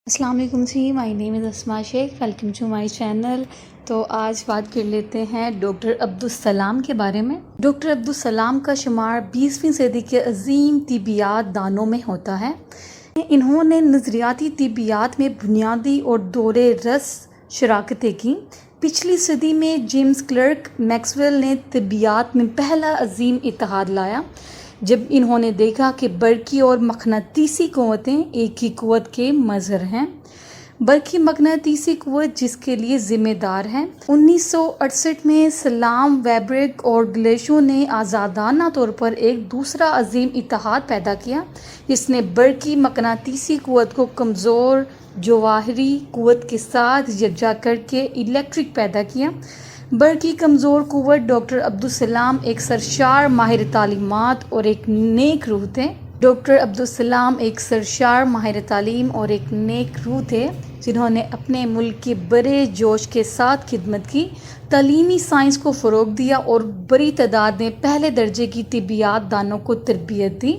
السلام علیکم جی، مائی نیم از اسما شیخ، welcome to my channel. تو آج بات کر لیتے ہیں ڈاکٹر عبدالسلام کے بارے میں۔ ڈاکٹر عبدالسلام کا شمار 20ویں صدی کے عظیم طبیعیات دانوں میں ہوتا ہے۔ انہوں نے نظریاتی طبیعیات میں بنیادی اور دور رس شراکتیں کیں۔ پچھلی صدی میں جیمز کلرک میکسویل نے طبیعیات میں پہلا عظیم اتحاد لایا، جب انہوں نے دیکھا کہ برقی اور مقناطیسی قوتیں ایک ہی قوت کے مظہر ہیں۔ برقی مقناطیسی قوت جس کے لیے ذمہ دار ہے۔ 1968 میں سلام ویبرگ اور گلیشو نے آزادانہ طور پر ایک دوسرا عظیم اتحاد پیدا کیا، جس نے برقی مقناطیسی قوت کو کمزور جوہری قوت کے ساتھ یکجا کر کے الیکٹرک پیدا کیا۔ برقی کمزور قوت ڈاکٹر عبدالسلام ایک سرشار ماہر تعلیمات اور ایک نیک روح تھے۔ ڈاکٹر عبدالسلام ایک سرشار ماہر تعلیم اور ایک نیک روح تھے، جنہوں نے اپنے ملک کے بڑے جوش کے ساتھ خدمت کی، تعلیمی سائنس کو فروغ دیا اور بڑی تعداد میں پہلے درجے کی طبیعیات دانوں کو تربیت دی۔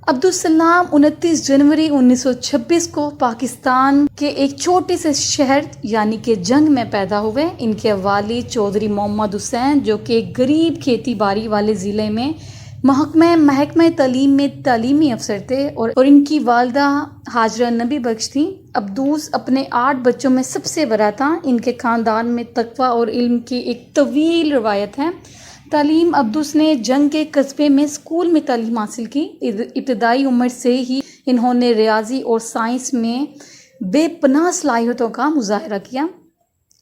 عبدالسلام 29 جنوری 1926 کو پاکستان کے ایک چھوٹے سے شہر یعنی کہ جنگ میں پیدا ہوئے۔ ان کے والد چودھری محمد حسین، جو کہ ایک غریب کھیتی باڑی والے ضلع میں محکمہ تعلیم میں تعلیمی افسر تھے، اور ان کی والدہ ہاجرہ نبی بخش تھیں۔ عبدوس اپنے 8 بچوں میں سب سے بڑا تھا۔ ان کے خاندان میں تقویٰ اور علم کی ایک طویل روایت ہے۔ تعلیم عبدوس نے جنگ کے قصبے میں اسکول میں تعلیم حاصل کی۔ ابتدائی عمر سے ہی انہوں نے ریاضی اور سائنس میں بے پناہ صلاحیتوں کا مظاہرہ کیا۔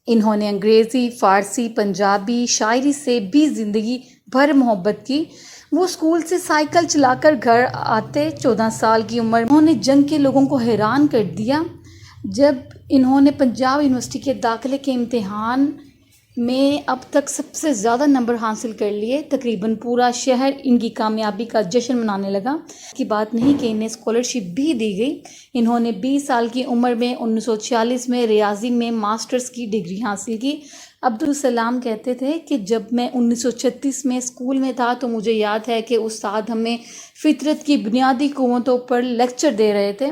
انہوں نے انگریزی، فارسی، پنجابی شاعری سے بھی زندگی بھر محبت کی۔ وہ اسکول سے سائیکل چلا کر گھر آتے۔ 14 سال کی عمر میں انہوں نے جنگ کے لوگوں کو حیران کر دیا، جب انہوں نے پنجاب یونیورسٹی کے داخلے کے امتحان میں اب تک سب سے زیادہ نمبر حاصل کر لیے۔ تقریباً پورا شہر ان کی کامیابی کا جشن منانے لگا۔ کی بات نہیں کہ انہیں اسکالرشپ بھی دی گئی۔ انہوں نے 20 سال کی عمر میں 1946 میں ریاضی میں ماسٹرز کی ڈگری حاصل کی۔ عبدالسلام کہتے تھے کہ جب میں 1936 میں اسکول میں تھا تو مجھے یاد ہے کہ استاد ہمیں فطرت کی بنیادی قوتوں پر لیکچر دے رہے تھے۔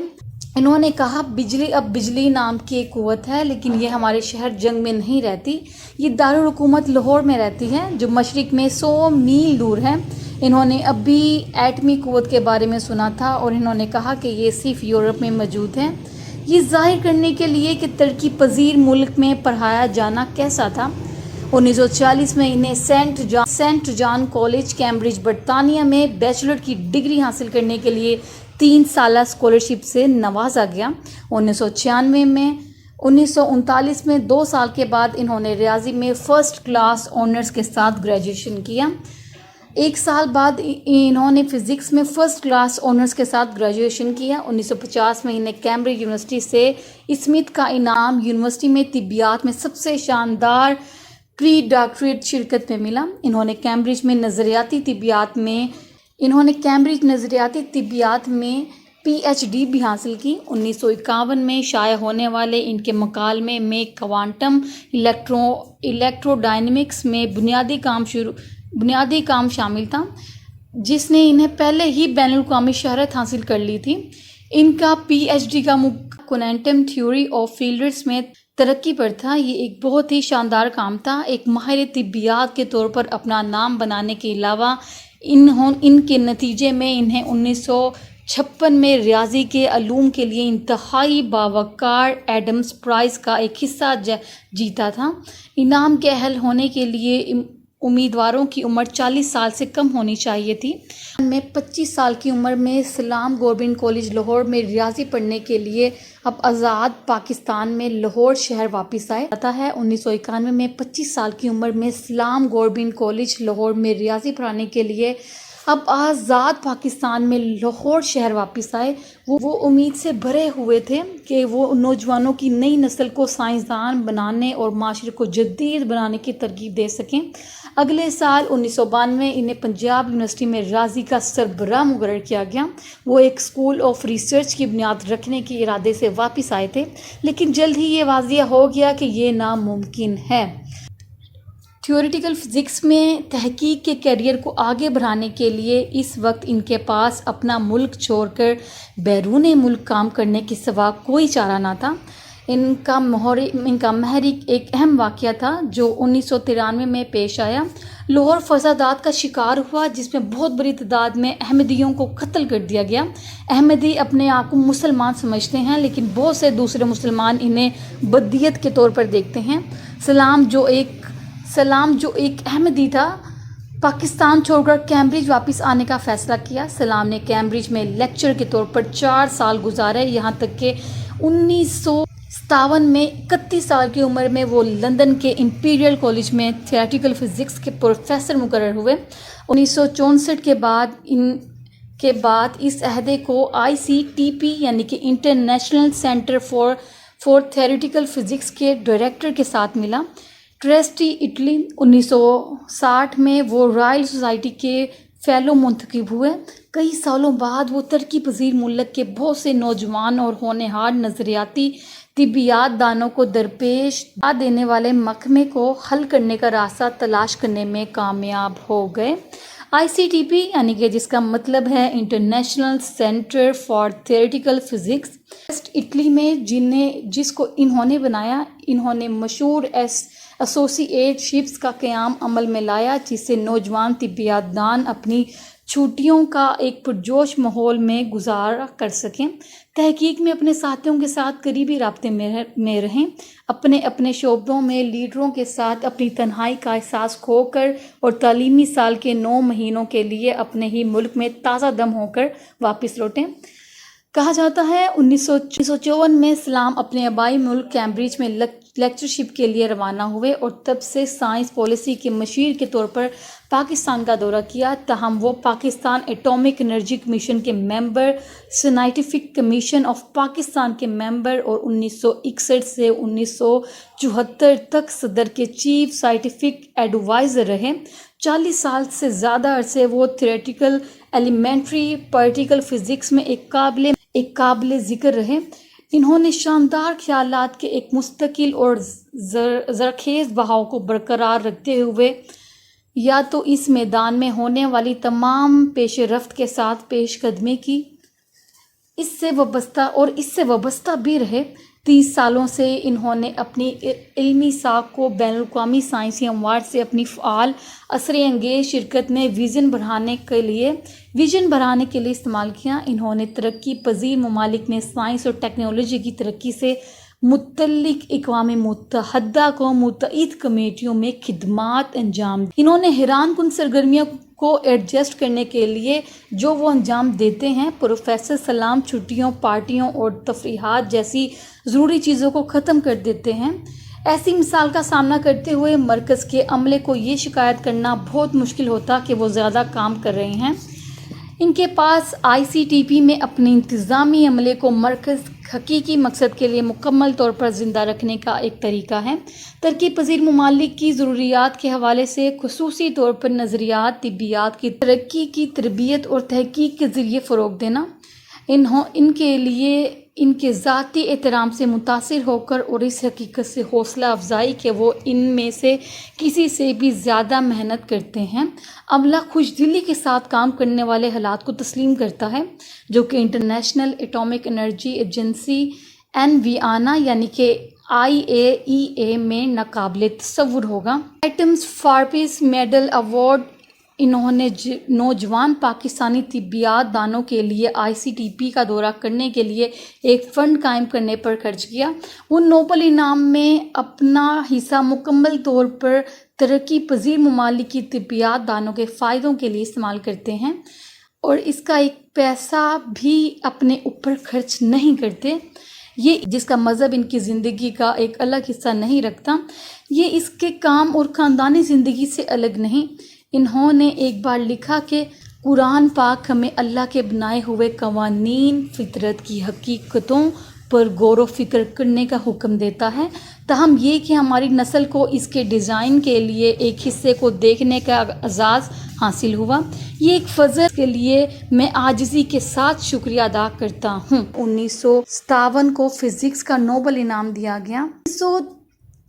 انہوں نے کہا، بجلی اب بجلی نام کی ایک قوت ہے، لیکن یہ ہمارے شہر جنگ میں نہیں رہتی، یہ دارالحکومت لاہور میں رہتی ہے، جو مشرق میں 100 میل دور ہے۔ انہوں نے اب بھی ایٹمی قوت کے بارے میں سنا تھا، اور انہوں نے کہا کہ یہ صرف یورپ میں موجود ہے، یہ ظاہر کرنے کے لیے کہ ترقی پذیر ملک میں پڑھایا جانا کیسا تھا۔ 1940 میں انہیں سینٹ جان کالج کیمبرج برطانیہ میں بیچلر کی ڈگری حاصل کرنے کے لیے 3 سالہ اسکالرشپ سے نوازا گیا۔ 1939 میں 2 سال کے بعد انہوں نے ریاضی میں فرسٹ کلاس آنرز کے ساتھ گریجویشن کیا۔ 1 سال بعد انہوں نے فزکس میں فرسٹ کلاس آنرز کے ساتھ گریجویشن کیا۔ 1950 میں انہیں کیمبرج یونیورسٹی سے اسمتھ کا انعام یونیورسٹی میں طبیعیات میں سب سے شاندار پری ڈاکٹریٹ شرکت میں ملا۔ انہوں نے کیمبرج نظریاتی طبیعیات میں پی ایچ ڈی بھی حاصل کی۔ 1951 میں شائع ہونے والے ان کے مکالمے میں کوانٹم الیکٹرو ڈائنامکس میں بنیادی کام شامل تھا، جس نے انہیں پہلے ہی بین الاقوامی شہرت حاصل کر لی تھی۔ ان کا پی ایچ ڈی کا کوانٹم تھیوری آف فیلڈز میں ترقی پر تھا۔ یہ ایک بہت ہی شاندار کام تھا۔ ایک ماہر طبیعیات کے طور پر اپنا نام بنانے کے علاوہ ان کے نتیجے میں انہیں 1956 میں ریاضی کے علوم کے لیے انتہائی باوقار ایڈمز پرائز کا ایک حصہ جیتا تھا۔ انعام کے اہل ہونے کے لیے امیدواروں کی عمر 40 سال سے کم ہونی چاہیے تھی۔ میں 25 سال کی عمر میں سلام گورنمنٹ کالج لاہور میں ریاضی پڑھنے کے لیے اب آزاد پاکستان میں لاہور شہر واپس آئے۔ 1991 میں 25 سال کی عمر میں سلام گورنمنٹ کالج لاہور میں ریاضی پڑھانے کے لیے اب آزاد پاکستان میں لاہور شہر واپس آئے۔ وہ امید سے بھرے ہوئے تھے کہ وہ نوجوانوں کی نئی نسل کو سائنسدان بنانے اور معاشرے کو جدید بنانے کی ترغیب دے سکیں۔ اگلے سال 1992 انہیں پنجاب یونیورسٹی میں ریاضی کا سربراہ مقرر کیا گیا۔ وہ ایک اسکول آف ریسرچ کی بنیاد رکھنے کے ارادے سے واپس آئے تھے، لیکن جلد ہی یہ واضح ہو گیا کہ یہ ناممکن ہے۔ تھیوریٹیکل فزکس میں تحقیق کے کیریئر کو آگے بڑھانے کے لیے اس وقت ان کے پاس اپنا ملک چھوڑ کر بیرون ملک کام کرنے کے سوا کوئی چارہ نہ تھا۔ ان کا محرک ایک اہم واقعہ تھا جو 1993 میں پیش آیا۔ لاہور فسادات کا شکار ہوا جس میں بہت بڑی تعداد میں احمدیوں کو قتل کر دیا گیا۔ احمدی اپنے آپ کو مسلمان سمجھتے ہیں لیکن بہت سے دوسرے مسلمان انہیں بدیت کے طور پر دیکھتے ہیں۔ سلام جو ایک احمدی تھا، پاکستان چھوڑ کر کیمبرج واپس آنے کا فیصلہ کیا۔ سلام نے کیمبرج میں لیکچر کے طور پر 4 سال گزارے، یہاں تک کہ 1957 میں 31 سال کی عمر میں وہ لندن کے امپیریل کالج میں تھیوریٹیکل فزکس کے پروفیسر مقرر ہوئے۔ 1964 کے بعد اس عہدے کو ICTP یعنی کہ international Centre for Theoretical physics کے ڈائریکٹر کے ساتھ ملا۔ ٹریسٹی اٹلی 1960 میں وہ رائل سوسائٹی کے فیلو منتخب ہوئے۔ کئی سالوں بعد وہ ترقی پذیر ملک کے بہت سے نوجوان اور ہونہار نظریاتی طبیعیات دانوں کو درپیش دینے والے محکمے کو حل کرنے کا راستہ تلاش کرنے میں کامیاب ہو گئے۔ ICTP یعنی کہ جس کا مطلب ہے International Centre for Theoretical Physics, west Italy میں جس کو انہوں نے بنایا، انہوں نے مشہور ایسوسی شپس کا قیام عمل میں لایا جس سے نوجوان طبیعیات دان اپنی چھٹیوں کا ایک پرجوش ماحول میں گزارا کر سکیں، تحقیق میں اپنے ساتھیوں کے ساتھ قریبی رابطے میں رہیں، اپنے شعبوں میں لیڈروں کے ساتھ اپنی تنہائی کا احساس کھو کر اور تعلیمی سال کے 9 مہینوں کے لیے اپنے ہی ملک میں تازہ دم ہو کر واپس لوٹیں۔ کہا جاتا ہے 1954 میں سلام اپنے آبائی ملک کیمبرج میں لیکچرشپ کے لیے روانہ ہوئے اور تب سے سائنس پالیسی کے مشیر کے طور پر پاکستان کا دورہ کیا۔ تاہم وہ پاکستان ایٹامک انرجی کمیشن کے ممبر، سائنٹیفک کمیشن آف پاکستان کے ممبر اور 1961 سے 1974 تک صدر کے چیف سائنٹیفک ایڈوائزر رہے۔ 40 سال سے زیادہ عرصے وہ تھیوریٹیکل ایلیمنٹری پارٹیکل فزکس میں ایک قابل ذکر رہے۔ انہوں نے شاندار خیالات کے ایک مستقل اور زرخیز بہاؤ کو برقرار رکھتے ہوئے یا تو اس میدان میں ہونے والی تمام پیش رفت کے ساتھ پیش قدمی کی، اس سے وابستہ بھی رہے۔ 30 سالوں سے انہوں نے اپنی علمی ساکھ کو بین الاقوامی سائنسی اموار سے اپنی فعال اثر انگیز شرکت میں ویژن بڑھانے کے لیے استعمال کیا۔ انہوں نے ترقی پذیر ممالک میں سائنس اور ٹیکنالوجی کی ترقی سے متعلق اقوام متحدہ کو متعدد کمیٹیوں میں خدمات انجام دی۔ انہوں نے حیران کن سرگرمیوں کو ایڈجسٹ کرنے کے لیے جو وہ انجام دیتے ہیں، پروفیسر سلام چھٹیوں، پارٹیوں اور تفریحات جیسی ضروری چیزوں کو ختم کر دیتے ہیں۔ ایسی مثال کا سامنا کرتے ہوئے مرکز کے عملے کو یہ شکایت کرنا بہت مشکل ہوتا کہ وہ زیادہ کام کر رہے ہیں۔ ان کے پاس ICTP میں اپنے انتظامی عملے کو مرکز حقیقی مقصد کے لیے مکمل طور پر زندہ رکھنے کا ایک طریقہ ہے۔ ترقی پذیر ممالک کی ضروریات کے حوالے سے خصوصی طور پر نظریات طبیعیات کی ترقی کی تربیت اور تحقیق کے ذریعے فروغ دینا۔ ان کے ذاتی احترام سے متاثر ہو کر اور اس حقیقت سے حوصلہ افزائی کہ وہ ان میں سے کسی سے بھی زیادہ محنت کرتے ہیں، عملہ خوش دلی کے ساتھ کام کرنے والے حالات کو تسلیم کرتا ہے جو کہ International Atomic Energy Agency Vienna یعنی کہ IAEA میں ناقابل تصور ہوگا۔ Atoms for Peace Medal award انہوں نے نوجوان پاکستانی طبیعیات دانوں کے لیے ICTP کا دورہ کرنے کے لیے ایک فنڈ قائم کرنے پر خرچ کیا۔ وہ نوبل انعام میں اپنا حصہ مکمل طور پر ترقی پذیر ممالک کی طبیعیات دانوں کے فائدوں کے لیے استعمال کرتے ہیں اور اس کا ایک پیسہ بھی اپنے اوپر خرچ نہیں کرتے، یہ جس کا مذہب ان کی زندگی کا ایک الگ حصہ نہیں رکھتا، یہ اس کے کام اور خاندانی زندگی سے الگ نہیں۔ انہوں نے ایک بار لکھا کہ قرآن پاک ہمیں اللہ کے بنائے ہوئے قوانین، فطرت کی حقیقتوں پر غور و فکر کرنے کا حکم دیتا ہے، تاہم یہ کہ ہماری نسل کو اس کے ڈیزائن کے لیے ایک حصے کو دیکھنے کا اعزاز حاصل ہوا، یہ ایک فضل کے لیے میں عاجزی کے ساتھ شکریہ ادا کرتا ہوں۔ 1957 کو فزکس کا نوبل انعام دیا گیا۔